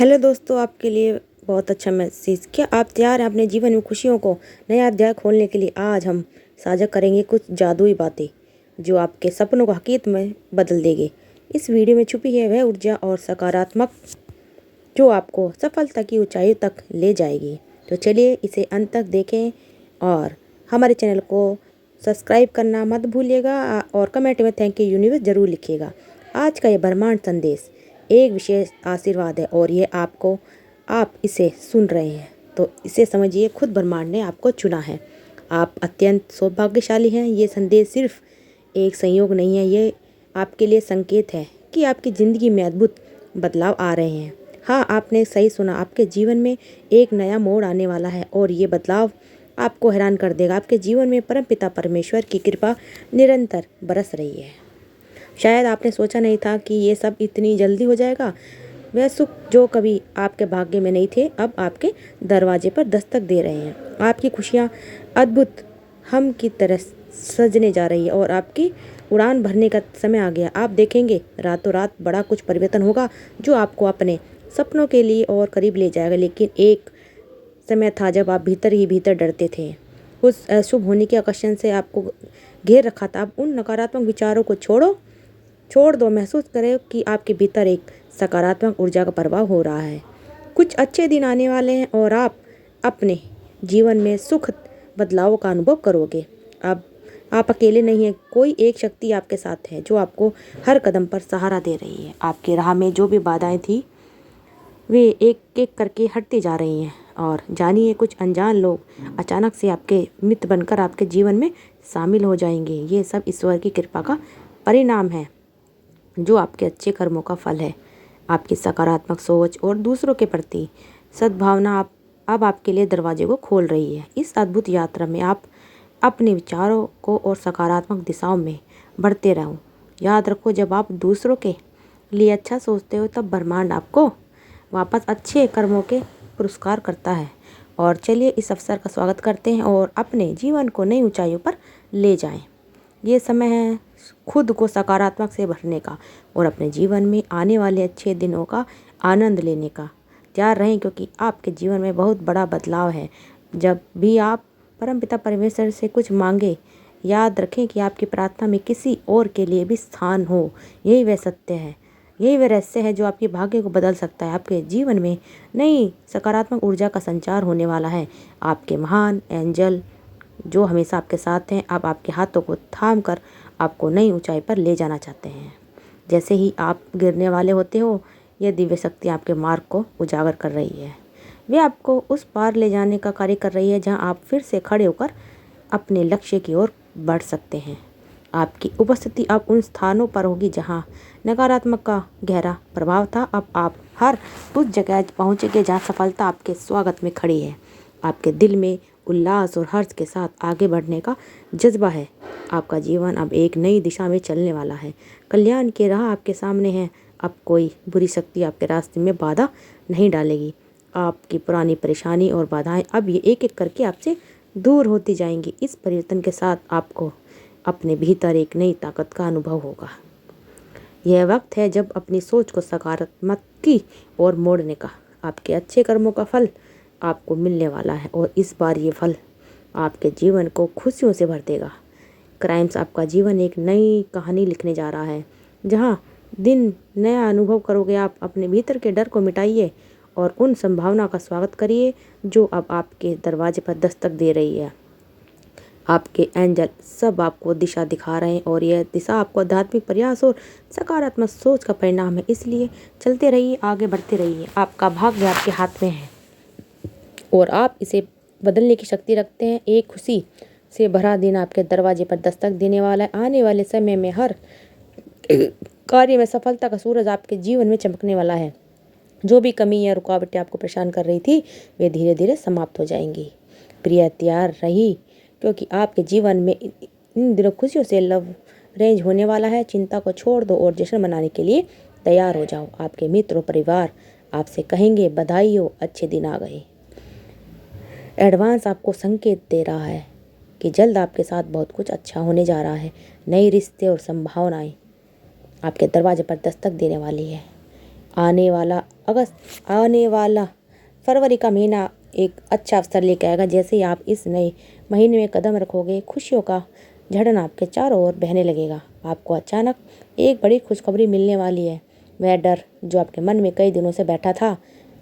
Hello दोस्तों, आपके लिए बहुत अच्छा मैसेज। क्या आप तैयार हैं अपने जीवन में खुशियों को नया अध्याय खोलने के लिए? आज हम साझा करेंगे कुछ जादुई बातें जो आपके सपनों को हकीकत में बदल देंगे। इस वीडियो में छुपी है वह ऊर्जा और सकारात्मक जो आपको सफलता की ऊंचाई तक ले जाएगी। तो चलिए इसे अंत तक देखें और हमारे चैनल को सब्सक्राइब करना मत भूलिएगा और कमेंट में थैंक यू यूनिवर्स ज़रूर लिखिएगा। आज का ये ब्रह्मांड संदेश एक विशेष आशीर्वाद है और ये आप इसे सुन रहे हैं तो इसे समझिए खुद ब्रह्मांड ने आपको चुना है। आप अत्यंत सौभाग्यशाली हैं। ये संदेश सिर्फ एक संयोग नहीं है, ये आपके लिए संकेत है कि आपकी ज़िंदगी में अद्भुत बदलाव आ रहे हैं। हाँ, आपने सही सुना, आपके जीवन में एक नया मोड़ आने वाला है और ये बदलाव आपको हैरान कर देगा। आपके जीवन में परमपिता परमेश्वर की कृपा निरंतर बरस रही है। शायद आपने सोचा नहीं था कि ये सब इतनी जल्दी हो जाएगा। वह सुख जो कभी आपके भाग्य में नहीं थे अब आपके दरवाजे पर दस्तक दे रहे हैं। आपकी खुशियाँ अद्भुत हम की तरह सजने जा रही है और आपकी उड़ान भरने का समय आ गया। आप देखेंगे रातों रात बड़ा कुछ परिवर्तन होगा जो आपको अपने सपनों के लिए और करीब ले जाएगा। लेकिन एक समय था जब आप भीतर ही भीतर डरते थे। उस अशुभ होने के आकर्षण से आपको घेर रखा था। अब उन नकारात्मक विचारों को छोड़ दो। महसूस करें कि आपके भीतर एक सकारात्मक ऊर्जा का प्रभाव हो रहा है। कुछ अच्छे दिन आने वाले हैं और आप अपने जीवन में सुखद बदलाव का अनुभव करोगे। अब आप अकेले नहीं हैं, कोई एक शक्ति आपके साथ है जो आपको हर कदम पर सहारा दे रही है। आपके राह में जो भी बाधाएं थी वे एक एक करके हटती जा रही हैं और जानिए कुछ अनजान लोग अचानक से आपके मित्र बनकर आपके जीवन में शामिल हो जाएंगे। ये सब ईश्वर की कृपा का परिणाम है जो आपके अच्छे कर्मों का फल है। आपकी सकारात्मक सोच और दूसरों के प्रति सद्भावना अब आपके लिए दरवाजे को खोल रही है। इस अद्भुत यात्रा में आप अपने विचारों को और सकारात्मक दिशाओं में बढ़ते रहो। याद रखो, जब आप दूसरों के लिए अच्छा सोचते हो तब ब्रह्मांड आपको वापस अच्छे कर्मों के पुरस्कार करता है। और चलिए इस अवसर का स्वागत करते हैं और अपने जीवन को नई ऊंचाइयों पर ले जाएं। ये समय है खुद को सकारात्मक से भरने का और अपने जीवन में आने वाले अच्छे दिनों का आनंद लेने का। तैयार रहें क्योंकि आपके जीवन में बहुत बड़ा बदलाव है। जब भी आप परमपिता परमेश्वर से कुछ मांगे, याद रखें कि आपकी प्रार्थना में किसी और के लिए भी स्थान हो। यही वह सत्य है, यही वह रहस्य है जो आपके भाग्य को बदल सकता है। आपके जीवन में नई सकारात्मक ऊर्जा का संचार होने वाला है। आपके महान एंजल जो हमेशा आपके साथ हैं अब आपके हाथों को थाम कर आपको नई ऊंचाई पर ले जाना चाहते हैं। जैसे ही आप गिरने वाले होते हो, यह दिव्य शक्ति आपके मार्ग को उजागर कर रही है। वे आपको उस पार ले जाने का कार्य कर रही है जहां आप फिर से खड़े होकर अपने लक्ष्य की ओर बढ़ सकते हैं। आपकी उपस्थिति अब उन स्थानों पर होगी जहां नकारात्मक का गहरा प्रभाव था। अब आप हर उस जगह पहुंचेंगे जहां सफलता आपके स्वागत में खड़ी है। आपके दिल में उल्लास और हर्ष के साथ आगे बढ़ने का जज्बा है। आपका जीवन अब एक नई दिशा में चलने वाला है। कल्याण की राह आपके सामने है। अब कोई बुरी शक्ति आपके रास्ते में बाधा नहीं डालेगी। आपकी पुरानी परेशानी और बाधाएं अब ये एक एक करके आपसे दूर होती जाएंगी। इस परिवर्तन के साथ आपको अपने भीतर एक नई ताकत का अनुभव होगा। यह वक्त है जब अपनी सोच को सकारात्मक की ओर मोड़ने का। आपके अच्छे कर्मों का फल आपको मिलने वाला है और इस बार ये फल आपके जीवन को खुशियों से भर देगा। क्राइम्स आपका जीवन एक नई कहानी लिखने जा रहा है जहां दिन नया अनुभव करोगे। आप अपने भीतर के डर को मिटाइए और उन संभावना का स्वागत करिए जो अब आपके दरवाजे पर दस्तक दे रही है। आपके एंजल सब आपको दिशा दिखा रहे हैं और यह दिशा आपको आध्यात्मिक प्रयास और सकारात्मक सोच का परिणाम है। इसलिए चलते रहिए, आगे बढ़ते रहिए। आपका भाग्य आपके हाथ में है और आप इसे बदलने की शक्ति रखते हैं। एक खुशी से भरा दिन आपके दरवाजे पर दस्तक देने वाला है। आने वाले समय में हर कार्य में सफलता का सूरज आपके जीवन में चमकने वाला है। जो भी कमी या रुकावटें आपको परेशान कर रही थी वे धीरे धीरे समाप्त हो जाएंगी। प्रिय, तैयार रही क्योंकि आपके जीवन में इन दिनों खुशियों से लव रेंज होने वाला है। चिंता को छोड़ दो और जश्न मनाने के लिए तैयार हो जाओ। आपके मित्र और परिवार आपसे कहेंगे बधाई हो, अच्छे दिन आ गए। एडवांस आपको संकेत दे रहा है कि जल्द आपके साथ बहुत कुछ अच्छा होने जा रहा है। नए रिश्ते और संभावनाएं आपके दरवाजे पर दस्तक देने वाली है। आने वाला फरवरी का महीना एक अच्छा अवसर लेकर आएगा। जैसे ही आप इस नए महीने में कदम रखोगे, खुशियों का झड़न आपके चारों ओर बहने लगेगा। आपको अचानक एक बड़ी खुशखबरी मिलने वाली है। वह डर जो आपके मन में कई दिनों से बैठा था,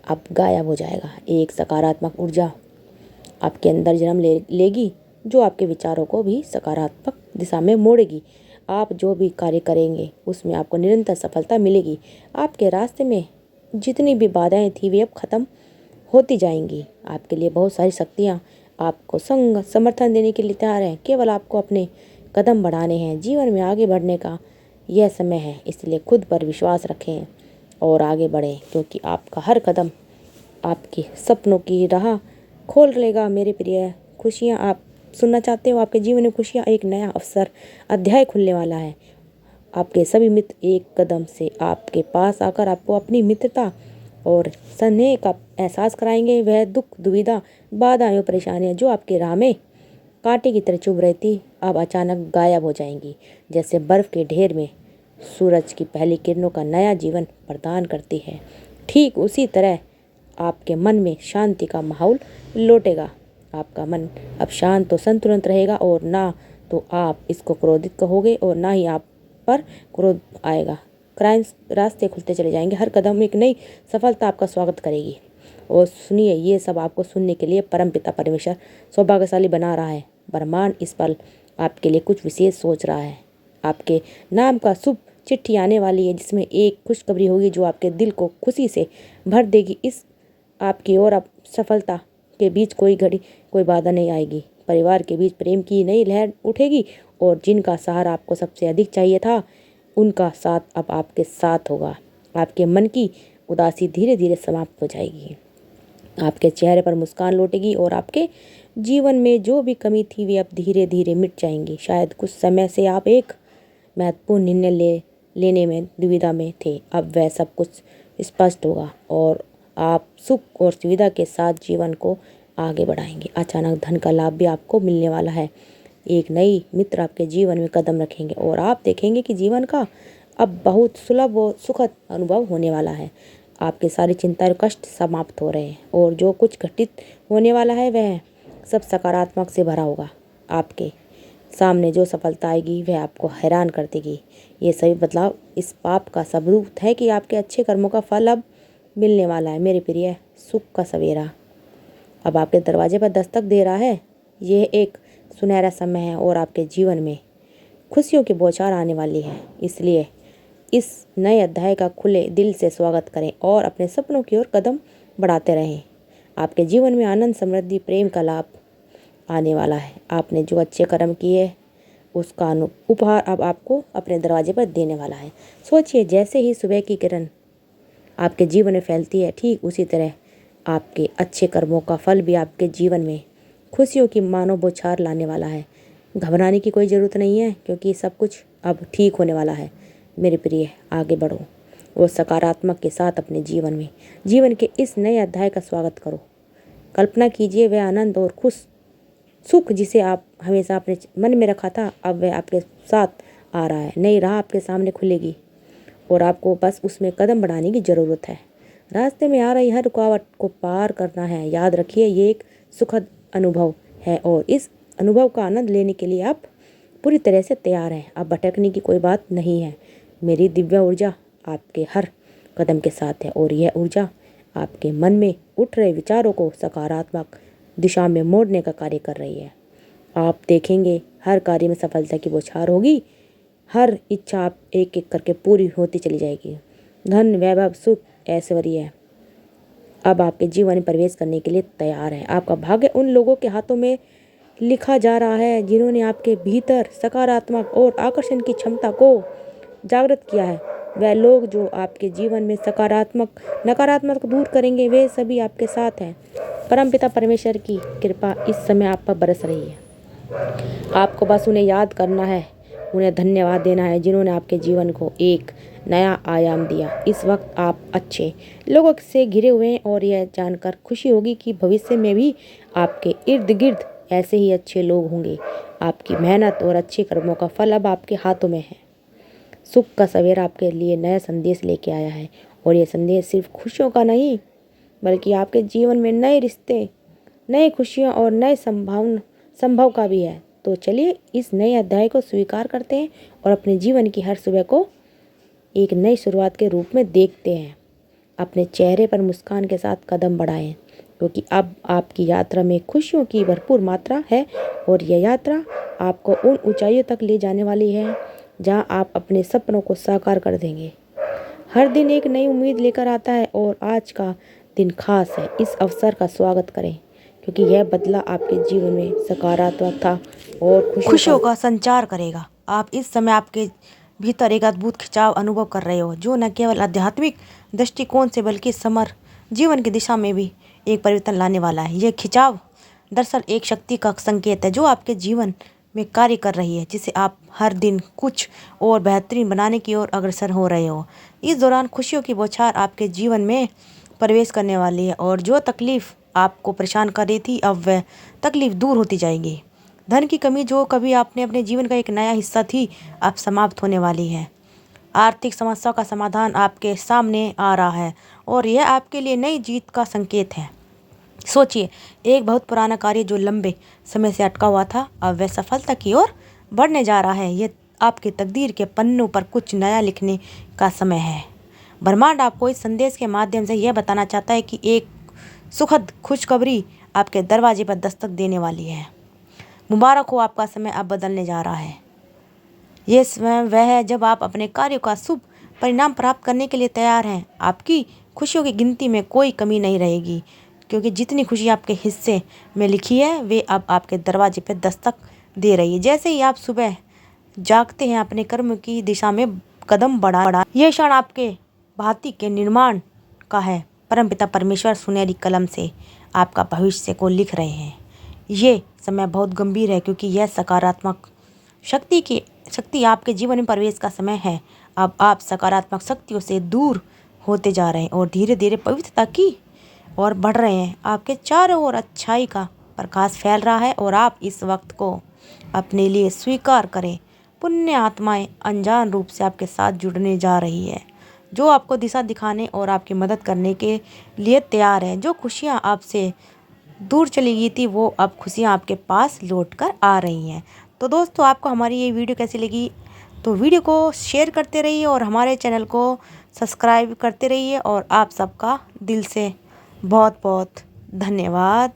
अब गायब हो जाएगा। एक सकारात्मक ऊर्जा आपके अंदर जन्म लेगी, जो आपके विचारों को भी सकारात्मक दिशा में मोड़ेगी। आप जो भी कार्य करेंगे उसमें आपको निरंतर सफलता मिलेगी। आपके रास्ते में जितनी भी बाधाएं थी वे अब खत्म होती जाएंगी। आपके लिए बहुत सारी शक्तियाँ आपको समर्थन देने के लिए तैयार हैं। केवल आपको अपने कदम बढ़ाने हैं। जीवन में आगे बढ़ने का यह समय है, इसलिए खुद पर विश्वास रखें और आगे बढ़ें, क्योंकि आपका हर कदम आपके सपनों की राह खोल लेगा। मेरे प्रिय, खुशियाँ आप सुनना चाहते हो? आपके जीवन में खुशियाँ एक नया अवसर अध्याय खुलने वाला है। आपके सभी मित्र एक कदम से आपके पास आकर आपको अपनी मित्रता और स्नेह का एहसास कराएंगे। वह दुख, दुविधा, बाधाएं, परेशानियां जो आपके राह में कांटे की तरह चुभ रही थी, अब अचानक गायब हो जाएंगी। जैसे बर्फ के ढेर में सूरज की पहली किरणों का नया जीवन प्रदान करती है, ठीक उसी तरह आपके मन में शांति का माहौल लौटेगा। आपका मन अब शांत और संतुलित रहेगा और ना तो आप इसको क्रोधित कहोगे और ना ही आप पर क्रोध आएगा। क्राइम्स रास्ते खुलते चले जाएंगे। हर कदम एक नई सफलता आपका स्वागत करेगी। और सुनिए, ये सब आपको सुनने के लिए परमपिता परमेश्वर सौभाग्यशाली बना रहा है। ब्रह्मांड इस पल आपके लिए कुछ विशेष सोच रहा है। आपके नाम का शुभ चिट्ठी आने वाली है, जिसमें एक खुशखबरी होगी जो आपके दिल को खुशी से भर देगी। इस आपकी और अब सफलता के बीच कोई बाधा नहीं आएगी। परिवार के बीच प्रेम की नई लहर उठेगी और जिनका सहारा आपको सबसे अधिक चाहिए था, उनका साथ अब आपके साथ होगा। आपके मन की उदासी धीरे धीरे समाप्त हो जाएगी। आपके चेहरे पर मुस्कान लौटेगी और आपके जीवन में जो भी कमी थी वे अब धीरे धीरे मिट जाएंगी। शायद कुछ समय से आप एक महत्वपूर्ण निर्णय लेने में दुविधा में थे, अब वह सब कुछ स्पष्ट होगा और आप सुख और सुविधा के साथ जीवन को आगे बढ़ाएंगे। अचानक धन का लाभ भी आपको मिलने वाला है। एक नई मित्र आपके जीवन में कदम रखेंगे और आप देखेंगे कि जीवन का अब बहुत सुलभ और सुखद अनुभव होने वाला है। आपके सारी चिंता और कष्ट समाप्त हो रहे हैं और जो कुछ घटित होने वाला है वह सब सकारात्मक से भरा होगा। आपके सामने जो सफलता आएगी वह आपको हैरान कर देगी। ये सभी बदलाव इस पाप का सबूत है कि आपके अच्छे कर्मों का फल अब मिलने वाला है। मेरे प्रिय, सुख का सवेरा अब आपके दरवाजे पर दस्तक दे रहा है। यह एक सुनहरा समय है और आपके जीवन में खुशियों की बौछार आने वाली है। इसलिए इस नए अध्याय का खुले दिल से स्वागत करें और अपने सपनों की ओर कदम बढ़ाते रहें। आपके जीवन में आनंद, समृद्धि, प्रेम का लाभ आने वाला है। आपने जो अच्छे कर्म किए उसका उपहार अब आपको अपने दरवाजे पर देने वाला है। सोचिए, जैसे ही सुबह की किरण आपके जीवन में फैलती है, ठीक उसी तरह आपके अच्छे कर्मों का फल भी आपके जीवन में खुशियों की मानो बौछार लाने वाला है। घबराने की कोई ज़रूरत नहीं है, क्योंकि सब कुछ अब ठीक होने वाला है। मेरे प्रिय, आगे बढ़ो और सकारात्मक के साथ अपने जीवन के इस नए अध्याय का स्वागत करो। कल्पना कीजिए, वह आनंद और सुख जिसे आप हमेशा अपने मन में रखा था, अब वह आपके साथ आ रहा है। नई राह आपके सामने खुलेगी और आपको बस उसमें कदम बढ़ाने की ज़रूरत है। रास्ते में आ रही हर रुकावट को पार करना है। याद रखिए, ये एक सुखद अनुभव है और इस अनुभव का आनंद लेने के लिए आप पूरी तरह से तैयार हैं। अब भटकने की कोई बात नहीं है। मेरी दिव्य ऊर्जा आपके हर कदम के साथ है और यह ऊर्जा आपके मन में उठ रहे विचारों को सकारात्मक दिशा में मोड़ने का कार्य कर रही है। आप देखेंगे, हर कार्य में सफलता की बौछार होगी। हर इच्छा आप एक एक करके पूरी होती चली जाएगी। धन, वैभव, सुख, ऐश्वर्य अब आपके जीवन में प्रवेश करने के लिए तैयार है। आपका भाग्य उन लोगों के हाथों में लिखा जा रहा है जिन्होंने आपके भीतर सकारात्मक और आकर्षण की क्षमता को जागृत किया है। वह लोग जो आपके जीवन में नकारात्मक दूर करेंगे, वे सभी आपके साथ हैं। परमपिता परमेश्वर की कृपा इस समय आप पर बरस रही है। आपको बस उन्हें याद करना है, उन्हें धन्यवाद देना है जिन्होंने आपके जीवन को एक नया आयाम दिया। इस वक्त आप अच्छे लोगों से घिरे हुए हैं और यह जानकर खुशी होगी कि भविष्य में भी आपके इर्द गिर्द ऐसे ही अच्छे लोग होंगे। आपकी मेहनत और अच्छे कर्मों का फल अब आपके हाथों में है। सुख का सवेरा आपके लिए नया संदेश लेके आया है और ये संदेश सिर्फ खुशियों का नहीं बल्कि आपके जीवन में नए रिश्ते, नए खुशियाँ और नए संभव का भी है। तो चलिए इस नए अध्याय को स्वीकार करते हैं और अपने जीवन की हर सुबह को एक नई शुरुआत के रूप में देखते हैं। अपने चेहरे पर मुस्कान के साथ कदम बढ़ाएं, क्योंकि अब आपकी यात्रा में खुशियों की भरपूर मात्रा है और यह यात्रा आपको उन ऊंचाइयों तक ले जाने वाली है जहां आप अपने सपनों को साकार कर देंगे। हर दिन एक नई उम्मीद लेकर आता है और आज का दिन खास है। इस अवसर का स्वागत करें, क्योंकि यह बदला आपके जीवन में सकारात्मकता और खुशियों का संचार करेगा। आप इस समय आपके भीतर एक अद्भुत खिंचाव अनुभव कर रहे हो, जो न केवल आध्यात्मिक दृष्टिकोण से बल्कि जीवन की दिशा में भी एक परिवर्तन लाने वाला है। यह खिंचाव दरअसल एक शक्ति का संकेत है जो आपके जीवन में कार्य कर रही है, जिसे आप हर दिन कुछ और बेहतरीन बनाने की ओर अग्रसर हो रहे हो। इस दौरान खुशियों की बौछार आपके जीवन में प्रवेश करने वाली है और जो तकलीफ आपको परेशान कर रही थी, अब वह तकलीफ दूर होती जाएगी। धन की कमी जो कभी आपने अपने जीवन का एक नया हिस्सा थी, अब समाप्त होने वाली है। आर्थिक समस्या का समाधान आपके सामने आ रहा है और यह आपके लिए नई जीत का संकेत है। सोचिए, एक बहुत पुराना कार्य जो लंबे समय से अटका हुआ था, अब वह सफलता की ओर बढ़ने जा रहा है। यह आपके तकदीर के पन्नों पर कुछ नया लिखने का समय है। ब्रह्मांड आपको इस संदेश के माध्यम से यह बताना चाहता है कि एक सुखद खुशखबरी आपके दरवाजे पर दस्तक देने वाली है। मुबारक हो, आपका समय अब बदलने जा रहा है। ये समय वह है जब आप अपने कार्यों का शुभ परिणाम प्राप्त करने के लिए तैयार हैं। आपकी खुशियों की गिनती में कोई कमी नहीं रहेगी, क्योंकि जितनी खुशी आपके हिस्से में लिखी है वे अब आपके दरवाजे पर दस्तक दे रही है। जैसे ही आप सुबह जागते हैं, अपने कर्म की दिशा में कदम बढ़ा यह क्षण आपके भांति के निर्माण का है। परमपिता परमेश्वर सुनहरी कलम से आपका भविष्य को लिख रहे हैं। ये समय बहुत गंभीर है, क्योंकि यह सकारात्मक शक्ति आपके जीवन में प्रवेश का समय है। अब आप सकारात्मक शक्तियों से दूर होते जा रहे हैं और धीरे धीरे पवित्रता की ओर बढ़ रहे हैं। आपके चारों ओर अच्छाई का प्रकाश फैल रहा है और आप इस वक्त को अपने लिए स्वीकार करें। पुण्य आत्माएं अनजान रूप से आपके साथ जुड़ने जा रही है, जो आपको दिशा दिखाने और आपकी मदद करने के लिए तैयार है। जो खुशियाँ आपसे दूर चली गई थी, वो अब खुशियाँ आपके पास लौट कर आ रही हैं। तो दोस्तों, आपको हमारी ये वीडियो कैसी लगी? तो वीडियो को शेयर करते रहिए और हमारे चैनल को सब्सक्राइब करते रहिए। और आप सबका दिल से बहुत बहुत धन्यवाद।